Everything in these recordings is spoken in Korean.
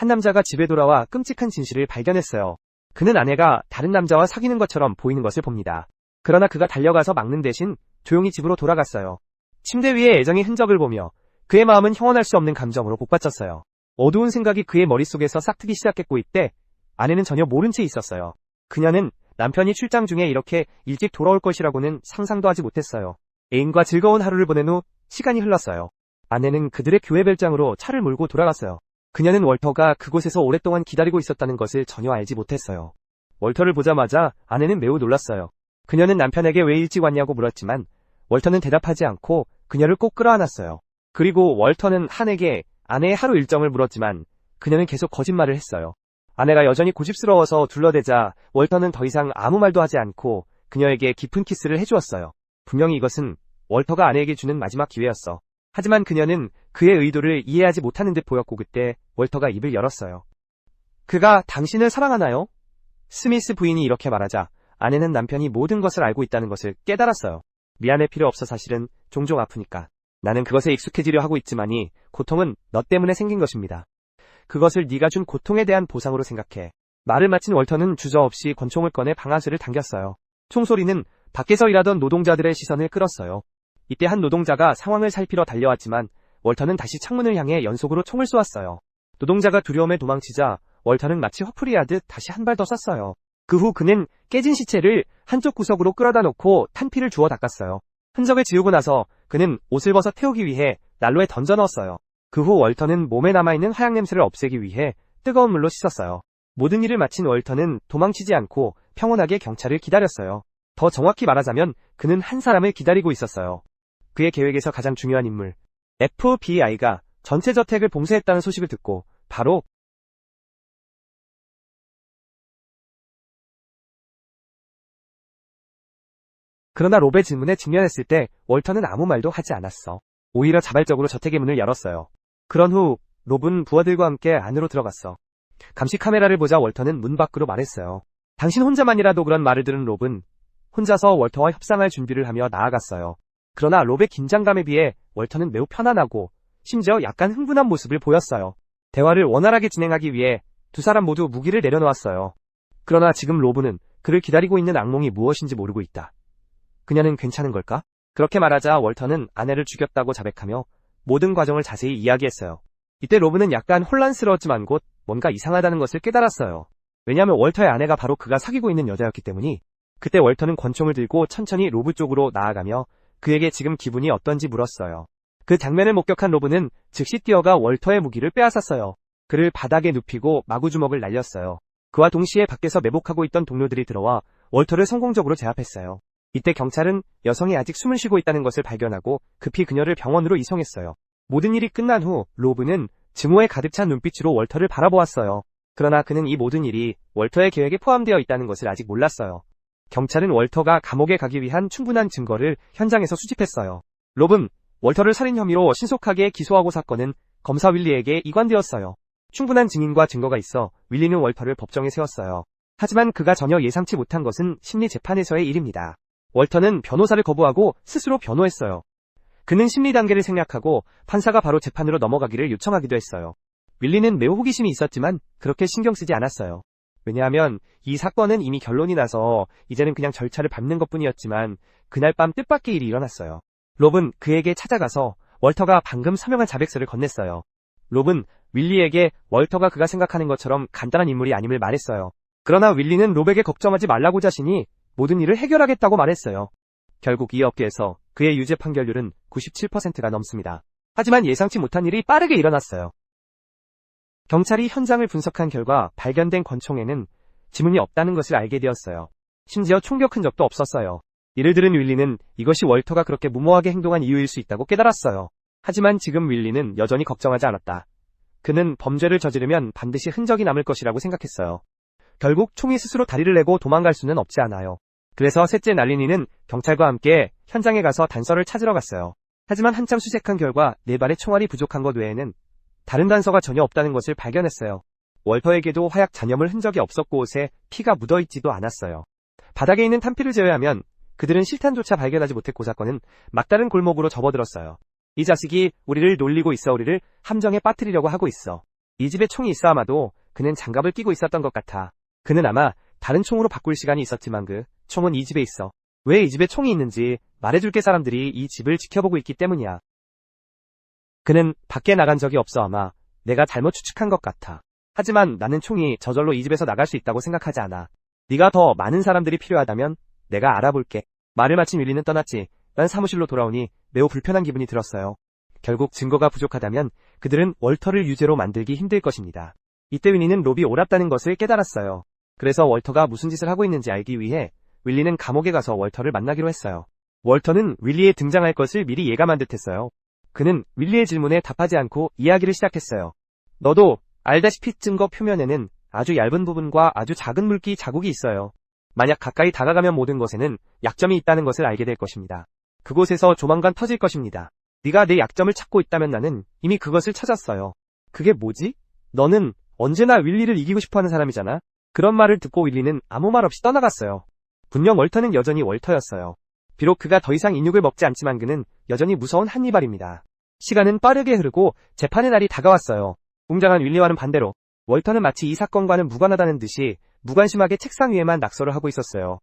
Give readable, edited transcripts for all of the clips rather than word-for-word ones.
한 남자가 집에 돌아와 끔찍한 진실을 발견했어요. 그는 아내가 다른 남자와 사귀는 것처럼 보이는 것을 봅니다. 그러나 그가 달려가서 막는 대신 조용히 집으로 돌아갔어요. 침대 위에 애정의 흔적을 보며 그의 마음은 형언할 수 없는 감정으로 복받쳤어요. 어두운 생각이 그의 머릿속에서 싹트기 시작했고 이때 아내는 전혀 모른 채 있었어요. 그녀는 남편이 출장 중에 이렇게 일찍 돌아올 것이라고는 상상도 하지 못했어요. 애인과 즐거운 하루를 보낸 후 시간이 흘렀어요. 아내는 그들의 교회 별장으로 차를 몰고 돌아갔어요. 그녀는 월터가 그곳에서 오랫동안 기다리고 있었다는 것을 전혀 알지 못했어요. 월터를 보자마자 아내는 매우 놀랐어요. 그녀는 남편에게 왜 일찍 왔냐고 물었지만 월터는 대답하지 않고 그녀를 꼭 끌어안았어요. 그리고 월터는 한에게 아내의 하루 일정을 물었지만 그녀는 계속 거짓말을 했어요. 아내가 여전히 고집스러워서 둘러대자 월터는 더 이상 아무 말도 하지 않고 그녀에게 깊은 키스를 해주었어요. 분명히 이것은 월터가 아내에게 주는 마지막 기회였어. 하지만 그녀는 그의 의도를 이해하지 못하는 듯 보였고 그때 월터가 입을 열었어요. 그가 당신을 사랑하나요? 스미스 부인이 이렇게 말하자 아내는 남편이 모든 것을 알고 있다는 것을 깨달았어요. 미안할 필요 없어 사실은 종종 아프니까. 나는 그것에 익숙해지려 하고 있지만이 고통은 너 때문에 생긴 것입니다. 그것을 네가 준 고통에 대한 보상으로 생각해. 말을 마친 월터는 주저없이 권총을 꺼내 방아쇠를 당겼어요. 총소리는 밖에서 일하던 노동자들의 시선을 끌었어요. 이때 한 노동자가 상황을 살피러 달려왔지만 월터는 다시 창문을 향해 연속으로 총을 쏘았어요. 노동자가 두려움에 도망치자 월터는 마치 화풀이하듯 다시 한 발 더 쐈어요. 그 후 그는 깨진 시체를 한쪽 구석으로 끌어다 놓고 탄피를 주워 닦았어요. 흔적을 지우고 나서 그는 옷을 벗어 태우기 위해 난로에 던져 넣었어요. 그 후 월터는 몸에 남아있는 화약 냄새를 없애기 위해 뜨거운 물로 씻었어요. 모든 일을 마친 월터는 도망치지 않고 평온하게 경찰을 기다렸어요. 더 정확히 말하자면 그는 한 사람을 기다리고 있었어요. 그의 계획에서 가장 중요한 인물 FBI가 전체 저택을 봉쇄했다는 소식을 듣고 바로 그러나 롭의 질문에 직면했을 때 월터는 아무 말도 하지 않았어. 오히려 자발적으로 저택의 문을 열었어요. 그런 후 롭은 부하들과 함께 안으로 들어갔어. 감시 카메라를 보자 월터는 문 밖으로 말했어요. 당신 혼자만이라도 그런 말을 들은 롭은 혼자서 월터와 협상할 준비를 하며 나아갔어요. 그러나 롭의 긴장감에 비해 월터는 매우 편안하고 심지어 약간 흥분한 모습을 보였어요. 대화를 원활하게 진행하기 위해 두 사람 모두 무기를 내려놓았어요. 그러나 지금 롭은 그를 기다리고 있는 악몽이 무엇인지 모르고 있다. 그녀는 괜찮은 걸까? 그렇게 말하자 월터는 아내를 죽였다고 자백하며 모든 과정을 자세히 이야기했어요. 이때 롭은 약간 혼란스러웠지만 곧 뭔가 이상하다는 것을 깨달았어요. 왜냐하면 월터의 아내가 바로 그가 사귀고 있는 여자였기 때문이. 그때 월터는 권총을 들고 천천히 롭 쪽으로 나아가며 그에게 지금 기분이 어떤지 물었어요. 그 장면을 목격한 롭은 즉시 뛰어가 월터의 무기를 빼앗았어요. 그를 바닥에 눕히고 마구주먹을 날렸어요. 그와 동시에 밖에서 매복하고 있던 동료들이 들어와 월터를 성공적으로 제압했어요. 이때 경찰은 여성이 아직 숨을 쉬고 있다는 것을 발견하고 급히 그녀를 병원으로 이송했어요. 모든 일이 끝난 후 롭은 증오에 가득 찬 눈빛으로 월터를 바라보았어요. 그러나 그는 이 모든 일이 월터의 계획에 포함되어 있다는 것을 아직 몰랐어요. 경찰은 월터가 감옥에 가기 위한 충분한 증거를 현장에서 수집했어요. 롭은 월터를 살인 혐의로 신속하게 기소하고 사건은 검사 윌리에게 이관되었어요. 충분한 증인과 증거가 있어 윌리는 월터를 법정에 세웠어요. 하지만 그가 전혀 예상치 못한 것은 심리재판에서의 일입니다. 월터는 변호사를 거부하고 스스로 변호했어요. 그는 심리 단계를 생략하고 판사가 바로 재판으로 넘어가기를 요청하기도 했어요. 윌리는 매우 호기심이 있었지만 그렇게 신경 쓰지 않았어요. 왜냐하면 이 사건은 이미 결론이 나서 이제는 그냥 절차를 밟는 것뿐이었지만 그날 밤 뜻밖의 일이 일어났어요. 롭은 그에게 찾아가서 월터가 방금 서명한 자백서를 건넸어요. 롭은 윌리에게 월터가 그가 생각하는 것처럼 간단한 인물이 아님을 말했어요. 그러나 윌리는 롭에게 걱정하지 말라고 자신이 모든 일을 해결하겠다고 말했어요. 결국 이 업계에서 그의 유죄 판결률은 97%가 넘습니다. 하지만 예상치 못한 일이 빠르게 일어났어요. 경찰이 현장을 분석한 결과 발견된 권총에는 지문이 없다는 것을 알게 되었어요. 심지어 총격 흔적도 없었어요. 이를 들은 윌리는 이것이 월터가 그렇게 무모하게 행동한 이유일 수 있다고 깨달았어요. 하지만 지금 윌리는 여전히 걱정하지 않았다. 그는 범죄를 저지르면 반드시 흔적이 남을 것이라고 생각했어요. 결국 총이 스스로 다리를 내고 도망갈 수는 없지 않아요. 그래서 셋째 날리니는 경찰과 함께 현장에 가서 단서를 찾으러 갔어요. 하지만 한참 수색한 결과 4발의 총알이 부족한 것 외에는 다른 단서가 전혀 없다는 것을 발견했어요. 월터에게도 화약 잔여물 흔적이 없었고 옷에 피가 묻어있지도 않았어요. 바닥에 있는 탄피를 제외하면 그들은 실탄조차 발견하지 못했고 사건은 막다른 골목으로 접어들었어요. 이 자식이 우리를 놀리고 있어 우리를 함정에 빠뜨리려고 하고 있어. 이 집에 총이 있어 아마도 그는 장갑을 끼고 있었던 것 같아. 그는 아마 다른 총으로 바꿀 시간이 있었지만 그 총은 이 집에 있어. 왜 이 집에 총이 있는지 말해줄게. 사람들이 이 집을 지켜보고 있기 때문이야. 그는 밖에 나간 적이 없어. 아마 내가 잘못 추측한 것 같아. 하지만 나는 총이 저절로 이 집에서 나갈 수 있다고 생각하지 않아. 네가 더 많은 사람들이 필요하다면 내가 알아볼게. 말을 마친 윌리는 떠났지. 난 사무실로 돌아오니 매우 불편한 기분이 들었어요. 결국 증거가 부족하다면 그들은 월터를 유죄로 만들기 힘들 것입니다. 이때 윌리는 롭이 옳았다는 것을 깨달았어요. 그래서 월터가 무슨 짓을 하고 있는지 알기 위해 윌리는 감옥에 가서 월터를 만나기로 했어요. 월터는 윌리에 등장할 것을 미리 예감한 듯했어요. 그는 윌리의 질문에 답하지 않고 이야기를 시작했어요. 너도 알다시피 증거 표면에는 아주 얇은 부분과 아주 작은 물기 자국이 있어요. 만약 가까이 다가가면 모든 것에는 약점이 있다는 것을 알게 될 것입니다. 그곳에서 조만간 터질 것입니다. 네가 내 약점을 찾고 있다면 나는 이미 그것을 찾았어요. 그게 뭐지? 너는 언제나 윌리를 이기고 싶어하는 사람이잖아. 그런 말을 듣고 윌리는 아무 말 없이 떠나갔어요. 분명 월터는 여전히 월터였어요. 비록 그가 더 이상 인육을 먹지 않지만 그는 여전히 무서운 한니발입니다. 시간은 빠르게 흐르고 재판의 날이 다가왔어요. 웅장한 윌리와는 반대로 월터는 마치 이 사건과는 무관하다는 듯이 무관심하게 책상 위에만 낙서를 하고 있었어요.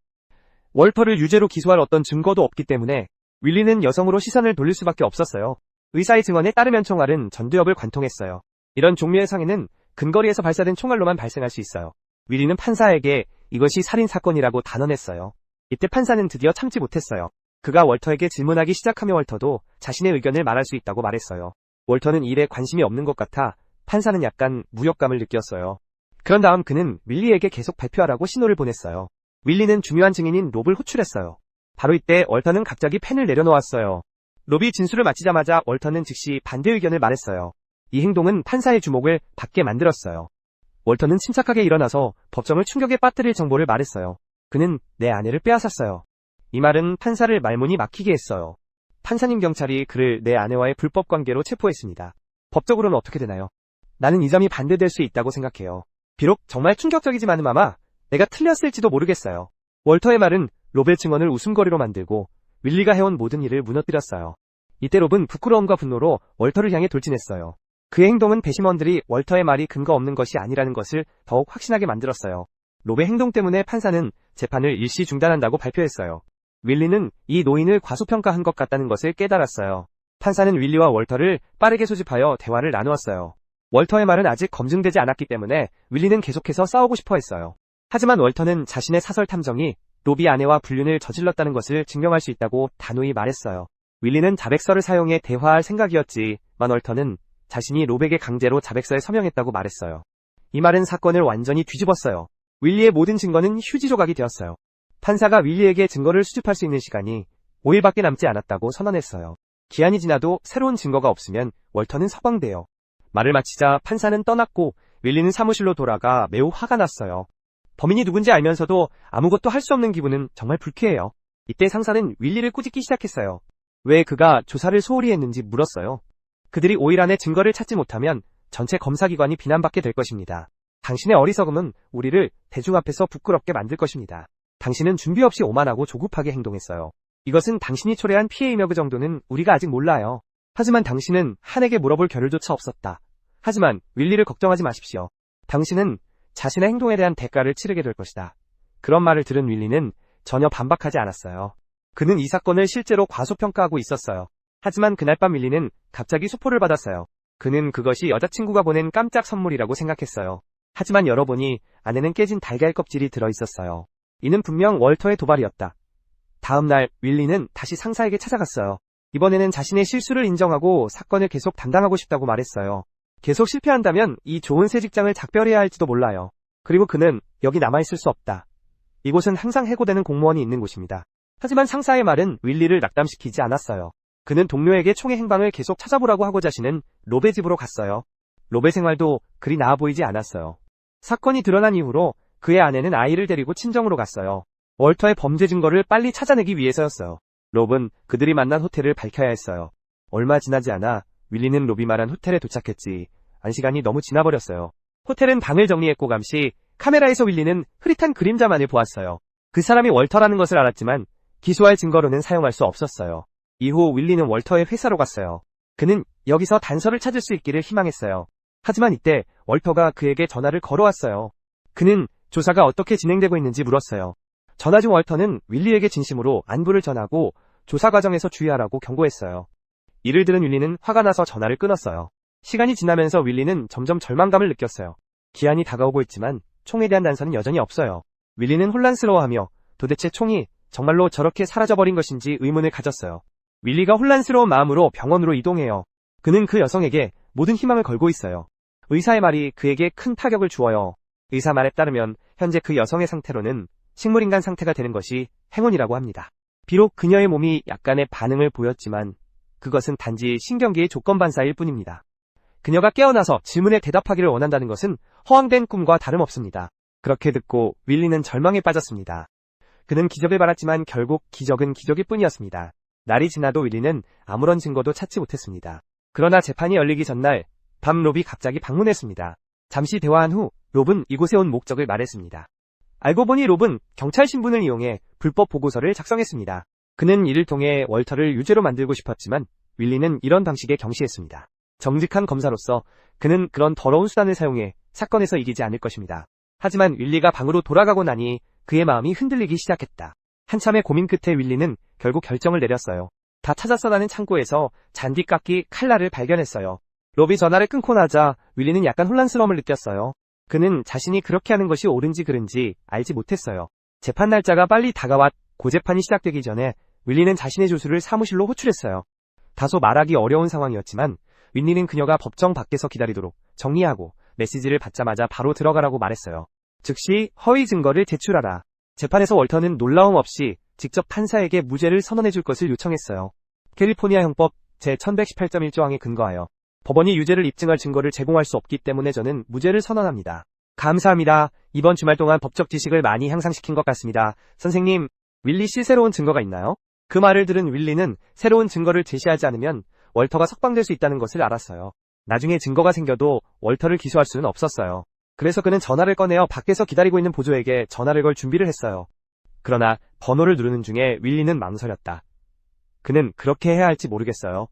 월터를 유죄로 기소할 어떤 증거도 없기 때문에 윌리는 여성으로 시선을 돌릴 수밖에 없었어요. 의사의 증언에 따르면 총알은 전두엽을 관통했어요. 이런 종류의 상해는 근거리에서 발사된 총알로만 발생할 수 있어요. 윌리는 판사에게 이것이 살인사건이라고 단언했어요. 이때 판사는 드디어 참지 못했어요. 그가 월터에게 질문하기 시작하며 월터도 자신의 의견을 말할 수 있다고 말했어요. 월터는 이 일에 관심이 없는 것 같아 판사는 약간 무력감을 느꼈어요. 그런 다음 그는 윌리에게 계속 발표하라고 신호를 보냈어요. 윌리는 중요한 증인인 롭을 호출했어요. 바로 이때 월터는 갑자기 펜을 내려놓았어요. 롭이 진술을 마치자마자 월터는 즉시 반대 의견을 말했어요. 이 행동은 판사의 주목을 받게 만들었어요. 월터는 침착하게 일어나서 법정을 충격에 빠뜨릴 정보를 말했어요. 그는 내 아내를 빼앗았어요. 이 말은 판사를 말문이 막히게 했어요. 판사님, 경찰이 그를 내 아내와의 불법 관계로 체포했습니다. 법적으로는 어떻게 되나요? 나는 이 점이 반대될 수 있다고 생각해요. 비록 정말 충격적이지만 아마 내가 틀렸을지도 모르겠어요. 월터의 말은 롭의 증언을 웃음거리로 만들고 윌리가 해온 모든 일을 무너뜨렸어요. 이때 롭은 부끄러움과 분노로 월터를 향해 돌진했어요. 그의 행동은 배심원들이 월터의 말이 근거 없는 것이 아니라는 것을 더욱 확신하게 만들었어요. 롭의 행동 때문에 판사는 재판을 일시 중단한다고 발표했어요. 윌리는 이 노인을 과소평가한 것 같다는 것을 깨달았어요. 판사는 윌리와 월터를 빠르게 소집하여 대화를 나누었어요. 월터의 말은 아직 검증되지 않았기 때문에 윌리는 계속해서 싸우고 싶어 했어요. 하지만 월터는 자신의 사설 탐정이 롭이 아내와 불륜을 저질렀다는 것을 증명할 수 있다고 단호히 말했어요. 윌리는 자백서를 사용해 대화할 생각이었지만 월터는 자신이 롭에게 강제로 자백서에 서명했다고 말했어요. 이 말은 사건을 완전히 뒤집었어요. 윌리의 모든 증거는 휴지 조각이 되었어요. 판사가 윌리에게 증거를 수집할 수 있는 시간이 5일밖에 남지 않았다고 선언했어요. 기한이 지나도 새로운 증거가 없으면 월터는 석방돼요. 말을 마치자 판사는 떠났고 윌리는 사무실로 돌아가 매우 화가 났어요. 범인이 누군지 알면서도 아무것도 할 수 없는 기분은 정말 불쾌해요. 이때 상사는 윌리를 꾸짖기 시작했어요. 왜 그가 조사를 소홀히 했는지 물었어요. 그들이 5일 안에 증거를 찾지 못하면 전체 검사기관이 비난받게 될 것입니다. 당신의 어리석음은 우리를 대중 앞에서 부끄럽게 만들 것입니다. 당신은 준비 없이 오만하고 조급하게 행동했어요. 이것은 당신이 초래한 피해이며 그 정도는 우리가 아직 몰라요. 하지만 당신은 한에게 물어볼 겨를조차 없었다. 하지만 윌리를 걱정하지 마십시오. 당신은 자신의 행동에 대한 대가를 치르게 될 것이다. 그런 말을 들은 윌리는 전혀 반박하지 않았어요. 그는 이 사건을 실제로 과소평가하고 있었어요. 하지만 그날 밤 윌리는 갑자기 수포를 받았어요. 그는 그것이 여자친구가 보낸 깜짝 선물이라고 생각했어요. 하지만 열어보니 안에는 깨진 달걀 껍질이 들어있었어요. 이는 분명 월터의 도발이었다. 다음날 윌리는 다시 상사에게 찾아갔어요. 이번에는 자신의 실수를 인정하고 사건을 계속 담당하고 싶다고 말했어요. 계속 실패한다면 이 좋은 새 직장을 작별해야 할지도 몰라요. 그리고 그는 여기 남아있을 수 없다. 이곳은 항상 해고되는 공무원이 있는 곳입니다. 하지만 상사의 말은 윌리를 낙담시키지 않았어요. 그는 동료에게 총의 행방을 계속 찾아보라고 하고 자신은 롭의 집으로 갔어요. 롭의 생활도 그리 나아 보이지 않았어요. 사건이 드러난 이후로 그의 아내는 아이를 데리고 친정으로 갔어요. 월터의 범죄 증거를 빨리 찾아내기 위해서였어요. 롭은 그들이 만난 호텔을 밝혀야 했어요. 얼마 지나지 않아 윌리는 롭이 말한 호텔에 도착했지. 시간이 너무 지나버렸어요. 호텔은 방을 정리했고 감시 카메라에서 윌리는 흐릿한 그림자만을 보았어요. 그 사람이 월터라는 것을 알았지만 기소할 증거로는 사용할 수 없었어요. 이후 윌리는 월터의 회사로 갔어요. 그는 여기서 단서를 찾을 수 있기를 희망했어요. 하지만 이때 월터가 그에게 전화를 걸어왔어요. 그는 조사가 어떻게 진행되고 있는지 물었어요. 전화 중 월터는 윌리에게 진심으로 안부를 전하고 조사 과정에서 주의하라고 경고했어요. 이를 들은 윌리는 화가 나서 전화를 끊었어요. 시간이 지나면서 윌리는 점점 절망감을 느꼈어요. 기한이 다가오고 있지만 총에 대한 단서는 여전히 없어요. 윌리는 혼란스러워하며 도대체 총이 정말로 저렇게 사라져버린 것인지 의문을 가졌어요. 윌리가 혼란스러운 마음으로 병원으로 이동해요. 그는 그 여성에게 모든 희망을 걸고 있어요. 의사의 말이 그에게 큰 타격을 주어요. 의사 말에 따르면 현재 그 여성의 상태로는 식물인간 상태가 되는 것이 행운이라고 합니다. 비록 그녀의 몸이 약간의 반응을 보였지만 그것은 단지 신경계의 조건 반사일 뿐입니다. 그녀가 깨어나서 질문에 대답하기를 원한다는 것은 허황된 꿈과 다름없습니다. 그렇게 듣고 윌리는 절망에 빠졌습니다. 그는 기적을 바랐지만 결국 기적은 기적일 뿐이었습니다. 날이 지나도 윌리는 아무런 증거도 찾지 못했습니다. 그러나 재판이 열리기 전날 밤 롭이 갑자기 방문했습니다. 잠시 대화한 후 롭은 이곳에 온 목적을 말했습니다. 알고 보니 롭은 경찰 신분을 이용해 불법 보고서를 작성했습니다. 그는 이를 통해 월터를 유죄로 만들고 싶었지만 윌리는 이런 방식에 경시했습니다. 정직한 검사로서 그는 그런 더러운 수단을 사용해 사건에서 이기지 않을 것입니다. 하지만 윌리가 방으로 돌아가고 나니 그의 마음이 흔들리기 시작했다. 한참의 고민 끝에 윌리는 결국 결정을 내렸어요. 다 찾았어라는 창고에서 잔디깎기 칼날을 발견했어요. 롭이 전화를 끊고 나자 윌리는 약간 혼란스러움을 느꼈어요. 그는 자신이 그렇게 하는 것이 옳은지 그른지 알지 못했어요. 재판 날짜가 빨리 다가왔 고재판이 시작되기 전에 윌리는 자신의 조수를 사무실로 호출했어요. 다소 말하기 어려운 상황이었지만 윌리는 그녀가 법정 밖에서 기다리도록 정리하고 메시지를 받자마자 바로 들어가라고 말했어요. 즉시 허위 증거를 제출하라. 재판에서 월터는 놀라움 없이 직접 판사에게 무죄를 선언해줄 것을 요청했어요. 캘리포니아 형법 제1118.1조항에 근거하여 법원이 유죄를 입증할 증거를 제공할 수 없기 때문에 저는 무죄를 선언합니다. 감사합니다. 이번 주말 동안 법적 지식을 많이 향상시킨 것 같습니다. 선생님, 윌리 씨 새로운 증거가 있나요? 그 말을 들은 윌리는 새로운 증거를 제시하지 않으면 월터가 석방될 수 있다는 것을 알았어요. 나중에 증거가 생겨도 월터를 기소할 수는 없었어요. 그래서 그는 전화를 꺼내어 밖에서 기다리고 있는 보조에게 전화를 걸 준비를 했어요. 그러나 번호를 누르는 중에 윌리는 망설였다. 그는 그렇게 해야 할지 모르겠어요.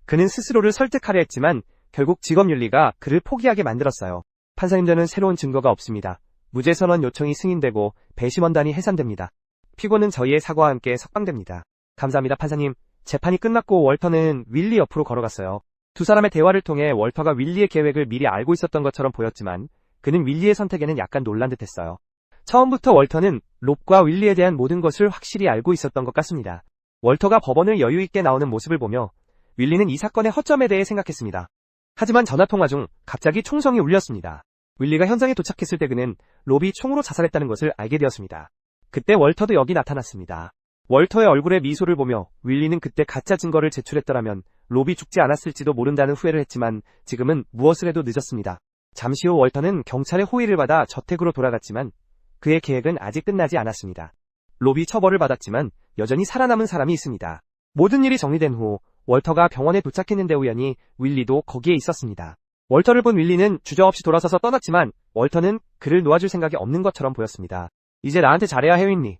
그는 스스로를 설득하려 했지만 결국 직업 윤리가 그를 포기하게 만들었어요. 판사님, 저는 새로운 증거가 없습니다. 무죄 선언 요청이 승인되고 배심원단이 해산됩니다. 피고는 저희의 사과와 함께 석방됩니다. 감사합니다, 판사님. 재판이 끝났고 월터는 윌리 옆으로 걸어갔어요. 두 사람의 대화를 통해 월터가 윌리의 계획을 미리 알고 있었던 것처럼 보였지만 그는 윌리의 선택에는 약간 놀란 듯했어요. 처음부터 월터는 롭과 윌리에 대한 모든 것을 확실히 알고 있었던 것 같습니다. 월터가 법원을 여유있게 나오는 모습을 보며 윌리는 이 사건의 허점에 대해 생각했습니다. 하지만 전화통화 중 갑자기 총성이 울렸습니다. 윌리가 현장에 도착했을 때 그는 롭이 총으로 자살했다는 것을 알게 되었습니다. 그때 월터도 여기 나타났습니다. 월터의 얼굴에 미소를 보며 윌리는 그때 가짜 증거를 제출했더라면 롭이 죽지 않았을지도 모른다는 후회를 했지만 지금은 무엇을 해도 늦었습니다. 잠시 후 월터는 경찰의 호의를 받아 저택으로 돌아갔지만 그의 계획은 아직 끝나지 않았습니다. 롭이 처벌을 받았지만 여전히 살아남은 사람이 있습니다. 모든 일이 정리된 후 월터가 병원에 도착했는데 우연히 윌리도 거기에 있었습니다. 월터를 본 윌리는 주저없이 돌아서서 떠났지만 월터는 그를 놓아줄 생각이 없는 것처럼 보였습니다. 이제 나한테 잘해야 해, 윌리.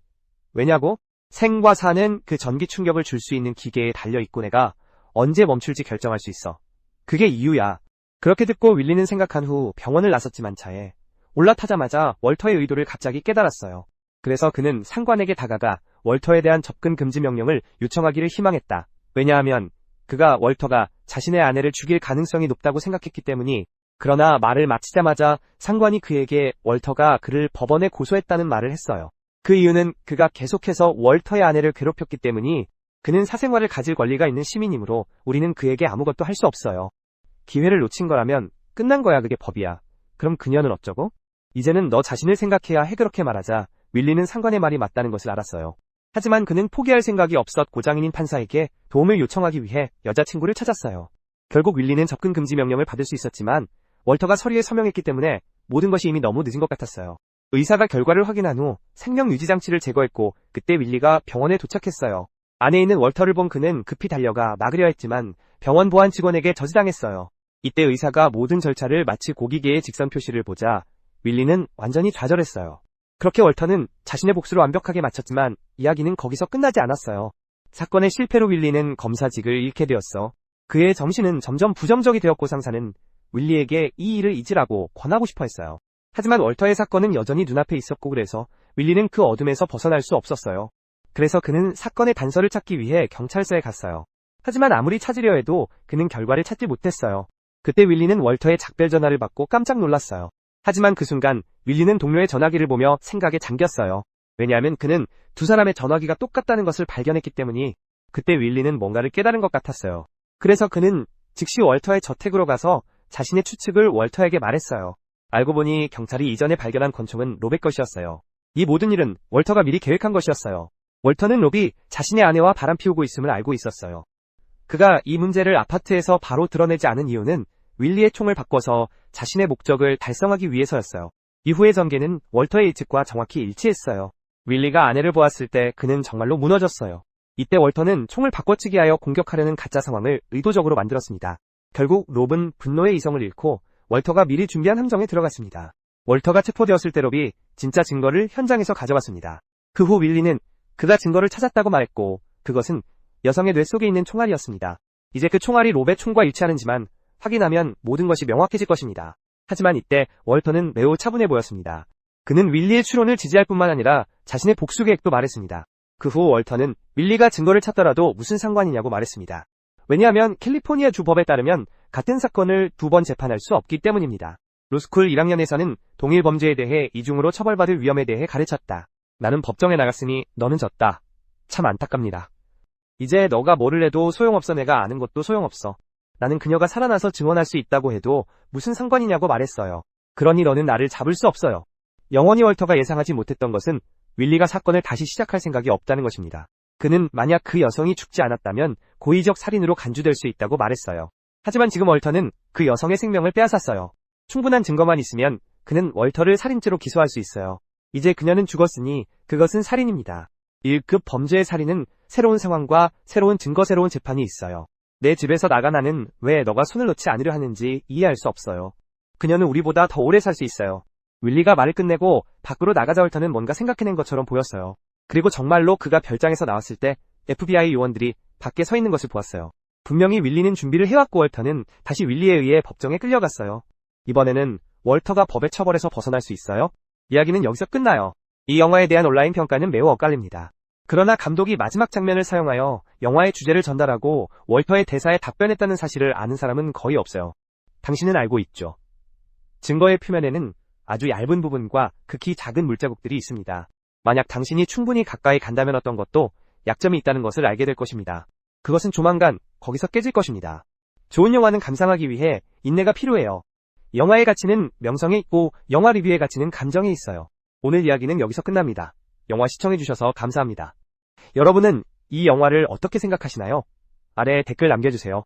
왜냐고? 생과 사는 그 전기 충격을 줄 수 있는 기계에 달려있고 내가 언제 멈출지 결정할 수 있어. 그게 이유야. 그렇게 듣고 윌리는 생각한 후 병원을 나섰지만 차에 올라타자마자 월터의 의도를 갑자기 깨달았어요. 그래서 그는 상관에게 다가가 월터에 대한 접근 금지 명령을 요청하기를 희망했다. 왜냐하면 그가 월터가 자신의 아내를 죽일 가능성이 높다고 생각했기 때문이. 그러나 말을 마치자마자 상관이 그에게 월터가 그를 법원에 고소했다는 말을 했어요. 그 이유는 그가 계속해서 월터의 아내를 괴롭혔기 때문이. 그는 사생활을 가질 권리가 있는 시민이므로 우리는 그에게 아무것도 할 수 없어요. 기회를 놓친 거라면 끝난 거야. 그게 법이야. 그럼 그녀는 어쩌고? 이제는 너 자신을 생각해야 해. 그렇게 말하자 윌리는 상관의 말이 맞다는 것을 알았어요. 하지만 그는 포기할 생각이 없었고 장인인 판사에게 도움을 요청하기 위해 여자친구를 찾았어요. 결국 윌리는 접근 금지 명령을 받을 수 있었지만 월터가 서류에 서명했기 때문에 모든 것이 이미 너무 늦은 것 같았어요. 의사가 결과를 확인한 후 생명 유지 장치를 제거했고 그때 윌리가 병원에 도착했어요. 안에 있는 월터를 본 그는 급히 달려가 막으려 했지만 병원 보안 직원에게 저지당했어요. 이때 의사가 모든 절차를 마치 고기계의 직선 표시를 보자 윌리는 완전히 좌절했어요. 그렇게 월터는 자신의 복수를 완벽하게 마쳤지만 이야기는 거기서 끝나지 않았어요. 사건의 실패로 윌리는 검사직을 잃게 되었어. 그의 정신은 점점 부정적이 되었고 상사는 윌리에게 이 일을 잊으라고 권하고 싶어 했어요. 하지만 월터의 사건은 여전히 눈앞에 있었고 그래서 윌리는 그 어둠에서 벗어날 수 없었어요. 그래서 그는 사건의 단서를 찾기 위해 경찰서에 갔어요. 하지만 아무리 찾으려 해도 그는 결과를 찾지 못했어요. 그때 윌리는 월터의 작별 전화를 받고 깜짝 놀랐어요. 하지만 그 순간 윌리는 동료의 전화기를 보며 생각에 잠겼어요. 왜냐하면 그는 두 사람의 전화기가 똑같다는 것을 발견했기 때문이. 그때 윌리는 뭔가를 깨달은 것 같았어요. 그래서 그는 즉시 월터의 저택으로 가서 자신의 추측을 월터에게 말했어요. 알고 보니 경찰이 이전에 발견한 권총은 롭의 것이었어요. 이 모든 일은 월터가 미리 계획한 것이었어요. 월터는 롭이 자신의 아내와 바람 피우고 있음을 알고 있었어요. 그가 이 문제를 아파트에서 바로 드러내지 않은 이유는 윌리의 총을 바꿔서 자신의 목적을 달성하기 위해서였어요. 이후의 전개는 월터의 예측과 정확히 일치했어요. 윌리가 아내를 보았을 때 그는 정말로 무너졌어요. 이때 월터는 총을 바꿔치기하여 공격하려는 가짜 상황을 의도적으로 만들었습니다. 결국 롭은 분노의 이성을 잃고 월터가 미리 준비한 함정에 들어갔습니다. 월터가 체포되었을 때 롭이 진짜 증거를 현장에서 가져왔습니다. 그 후 윌리는 그가 증거를 찾았다고 말했고 그것은 여성의 뇌 속에 있는 총알이었습니다. 이제 그 총알이 롭의 총과 일치하는지만 확인하면 모든 것이 명확해질 것입니다. 하지만 이때 월터는 매우 차분해 보였습니다. 그는 윌리의 추론을 지지할 뿐만 아니라 자신의 복수 계획도 말했습니다. 그 후 월터는 윌리가 증거를 찾더라도 무슨 상관이냐고 말했습니다. 왜냐하면 캘리포니아 주 법에 따르면 같은 사건을 두 번 재판할 수 없기 때문입니다. 로스쿨 1학년에서는 동일 범죄에 대해 이중으로 처벌받을 위험에 대해 가르쳤다. 나는 법정에 나갔으니 너는 졌다. 참 안타깝니다. 이제 너가 뭐를 해도 소용없어. 내가 아는 것도 소용없어. 나는 그녀가 살아나서 증언할 수 있다고 해도 무슨 상관이냐고 말했어요. 그러니 너는 나를 잡을 수 없어요. 영원히 월터가 예상하지 못했던 것은 윌리가 사건을 다시 시작할 생각이 없다는 것입니다. 그는 만약 그 여성이 죽지 않았다면 고의적 살인으로 간주될 수 있다고 말했어요. 하지만 지금 월터는 그 여성의 생명을 빼앗았어요. 충분한 증거만 있으면 그는 월터를 살인죄로 기소할 수 있어요. 이제 그녀는 죽었으니 그것은 살인입니다. 1급 범죄의 살인은 새로운 상황과 새로운 증거, 새로운 재판이 있어요. 내 집에서 나간 나는 왜 너가 손을 놓지 않으려 하는지 이해할 수 없어요. 그녀는 우리보다 더 오래 살 수 있어요. 윌리가 말을 끝내고 밖으로 나가자 월터는 뭔가 생각해낸 것처럼 보였어요. 그리고 정말로 그가 별장에서 나왔을 때 FBI 요원들이 밖에 서 있는 것을 보았어요. 분명히 윌리는 준비를 해왔고 월터는 다시 윌리에 의해 법정에 끌려갔어요. 이번에는 월터가 법의 처벌에서 벗어날 수 있어요? 이야기는 여기서 끝나요. 이 영화에 대한 온라인 평가는 매우 엇갈립니다. 그러나 감독이 마지막 장면을 사용하여 영화의 주제를 전달하고 월터의 대사에 답변했다는 사실을 아는 사람은 거의 없어요. 당신은 알고 있죠? 증거의 표면에는 아주 얇은 부분과 극히 작은 물자국들이 있습니다. 만약 당신이 충분히 가까이 간다면 어떤 것도 약점이 있다는 것을 알게 될 것입니다. 그것은 조만간 거기서 깨질 것입니다. 좋은 영화는 감상하기 위해 인내가 필요해요. 영화의 가치는 명성에 있고 영화 리뷰의 가치는 감정에 있어요. 오늘 이야기는 여기서 끝납니다. 영화 시청해주셔서 감사합니다. 여러분은 이 영화를 어떻게 생각하시나요? 아래 댓글 남겨주세요.